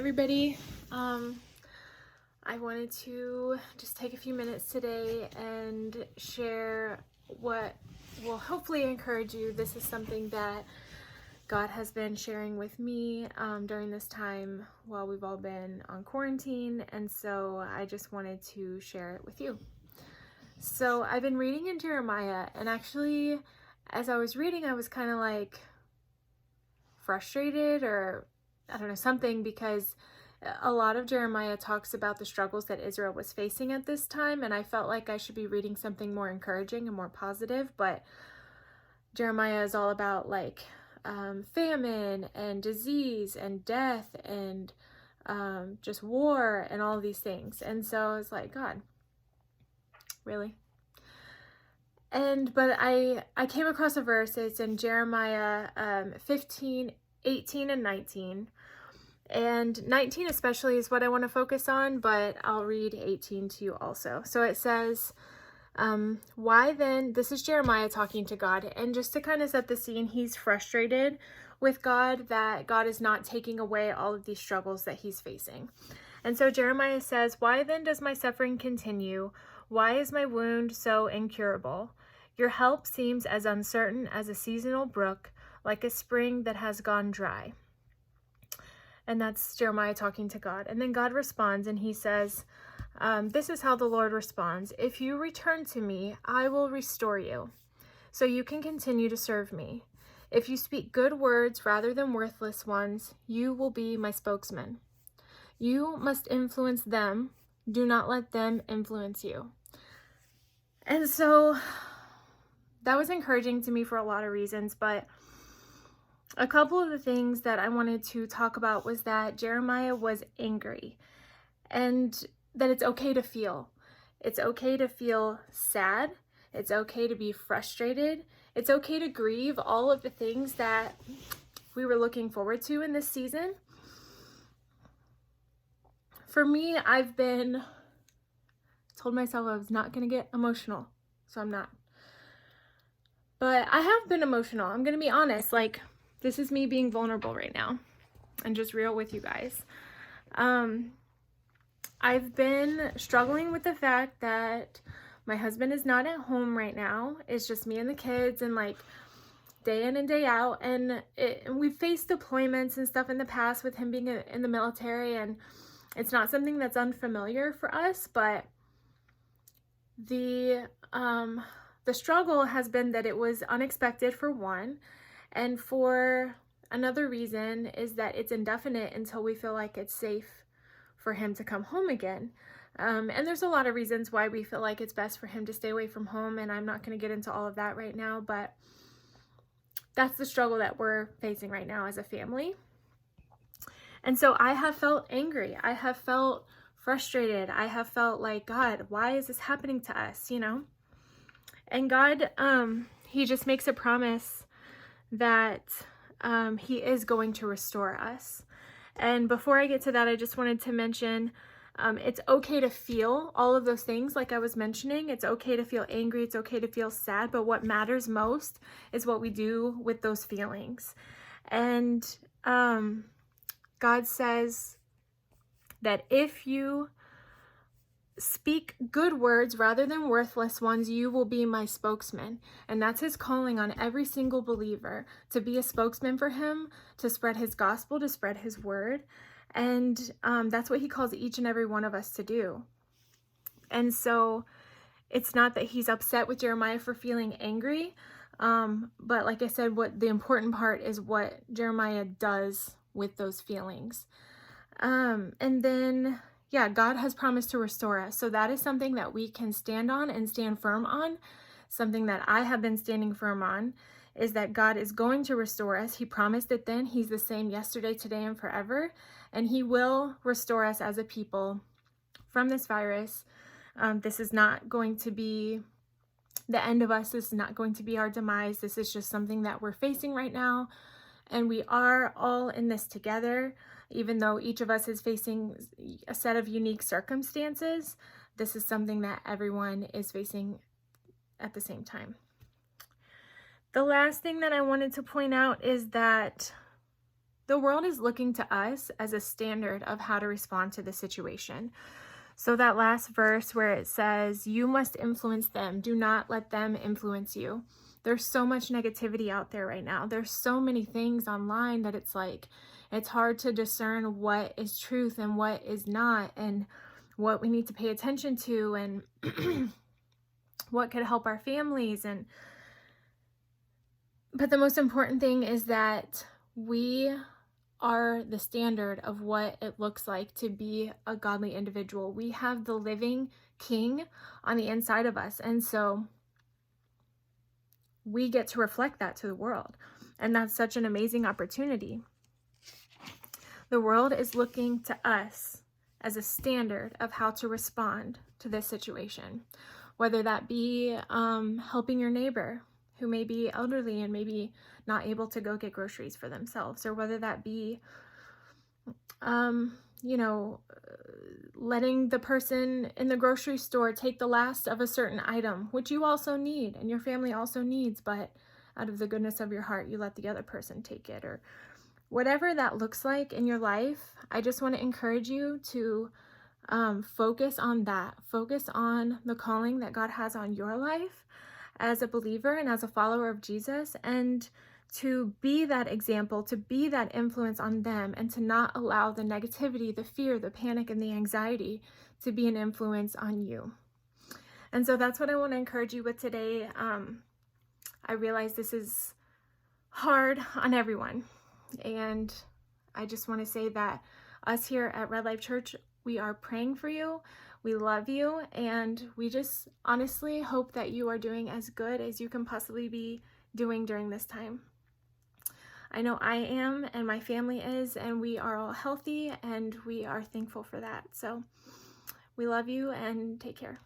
everybody. I wanted to just take a few minutes today and share what will hopefully encourage you. This is something that God has been sharing with me during this time while we've all been on quarantine, and so I just wanted to share it with you. So I've been reading in Jeremiah, and actually as I was reading, I was kind of like frustrated, or I don't know, something, because a lot of Jeremiah talks about the struggles that Israel was facing at this time, and I felt like I should be reading something more encouraging and more positive, but Jeremiah is all about like famine and disease and death and just war and all of these things. And so I was like, God, really? But I came across a verse. It's in Jeremiah 15, 18, and 19. And 19 especially is what I want to focus on, but I'll read 18 to you also. So it says, why then, this is Jeremiah talking to God, and just to kind of set the scene, he's frustrated with God that God is not taking away all of these struggles that he's facing. And so Jeremiah says, why then does my suffering continue? Why is my wound so incurable? Your help seems as uncertain as a seasonal brook, like a spring that has gone dry. And that's Jeremiah talking to God. And then God responds, and he says, this is how the Lord responds. If you return to me, I will restore you, so you can continue to serve me. If you speak good words rather than worthless ones, you will be my spokesman. You must influence them. Do not let them influence you. And so that was encouraging to me for a lot of reasons, but a couple of the things that I wanted to talk about was that Jeremiah was angry, and that it's okay to feel. It's okay to feel sad. It's okay to be frustrated. It's okay to grieve all of the things that we were looking forward to in this season. For me, I've been told myself I was not going to get emotional, so I'm not. But I have been emotional. I'm going to be honest. Like, this is me being vulnerable right now and just real with you guys. I've been struggling with the fact that my husband is not at home right now. It's just me and the kids, and like day in and day out. And we've faced deployments and stuff in the past with him being in the military, and it's not something that's unfamiliar for us, but the struggle has been that it was unexpected, for one, and for another reason is that it's indefinite until we feel like it's safe for him to come home again. And there's a lot of reasons why we feel like it's best for him to stay away from home, and I'm not going to get into all of that right now, but that's the struggle that we're facing right now as a family. And so I have felt angry. I have felt frustrated. I have felt like, God, why is this happening to us, And God, he just makes a promise that he is going to restore us. And before I get to that, I just wanted to mention it's okay to feel all of those things like I was mentioning. It's okay to feel angry. It's okay to feel sad. But what matters most is what we do with those feelings. And God says that if you speak good words rather than worthless ones, you will be my spokesman. And that's his calling on every single believer, to be a spokesman for him, to spread his gospel, to spread his word. And that's what he calls each and every one of us to do. And so it's not that he's upset with Jeremiah for feeling angry, but like I said, what the important part is what Jeremiah does with those feelings. And then yeah, God has promised to restore us. So that is something that we can stand on and stand firm on. Something that I have been standing firm on is that God is going to restore us. He promised it then. He's the same yesterday, today, and forever. And he will restore us as a people from this virus. This is not going to be the end of us. This is not going to be our demise. This is just something that we're facing right now. And we are all in this together. Even though each of us is facing a set of unique circumstances, this is something that everyone is facing at the same time. The last thing that I wanted to point out is that The world is looking to us as a standard of how to respond to the situation. So that last verse where it says, you must influence them, do not let them influence you. There's so much negativity out there right now. There's so many things online that it's like, it's hard to discern what is truth and what is not, and what we need to pay attention to, and what could help our families. But the most important thing is that we are the standard of what it looks like to be a godly individual. We have the living King on the inside of us, and so we get to reflect that to the world, and that's such an amazing opportunity. The world is looking to us as a standard of how to respond to this situation, whether that be helping your neighbor who may be elderly and maybe not able to go get groceries for themselves, or whether that be, letting the person in the grocery store take the last of a certain item, which you also need and your family also needs, but out of the goodness of your heart, you let the other person take it, or whatever that looks like in your life. I just want to encourage you to focus on that. Focus on the calling that God has on your life as a believer and as a follower of Jesus, and to be that example, to be that influence on them, and to not allow the negativity, the fear, the panic, and the anxiety to be an influence on you. And so that's what I want to encourage you with today. I realize this is hard on everyone, and I just want to say that us here at Red Life Church, we are praying for you. We love you, and we just honestly hope that you are doing as good as you can possibly be doing during this time. I know I am, and my family is, and we are all healthy, and we are thankful for that. So we love you, and take care.